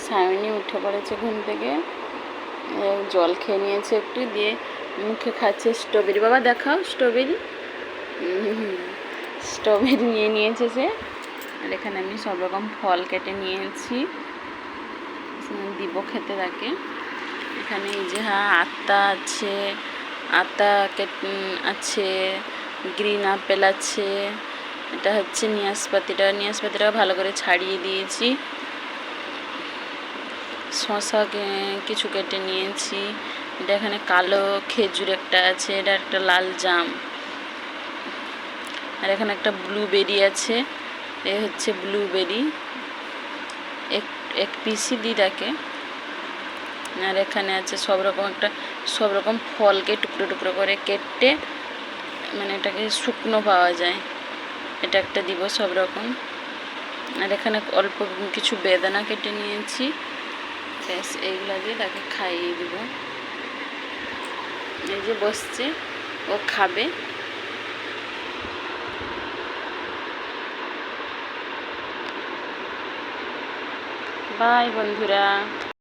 সায়নী উঠে পড়েছে ঘুম থেকে, জল খেয়ে নিয়েছে একটু, দিয়ে মুখে খাচ্ছে স্ট্রবেরি। বাবা দেখাও স্ট্রবেরি, স্ট্রবেরি নিয়ে নিয়েছে সে। আর এখানে আমি সব রকম ফল কেটে নিয়েছি, দিব খেতে তাকে। এখানে এই যে আতা আছে, আতা আছে, গ্রিন আপেল আছে, এটা হচ্ছে নিয়াসপাতিটা ভালো করে ছাড়িয়ে দিয়েছি। শশা কিছু কেটে নিয়েছি। এটা এখানে কালো খেজুর একটা আছে, এটা একটা লাল জাম। আর এখানে একটা ব্লুবেরি আছে, এ হচ্ছে ব্লুবেরি, এক পিসি দিই তাকে। আর এখানে আছে সব রকম ফলকে টুকরো টুকরো করে কেটে, মানে এটাকে শুকনো পাওয়া যায়, এটা একটা দিব সব রকম। আর এখানে অল্প কিছু বেদানা কেটে নিয়েছি, ব্যাস এইগুলা দিয়ে তাকে খাইয়ে দিব। এই যে বসছে, ও খাবে। বাই বন্ধুরা।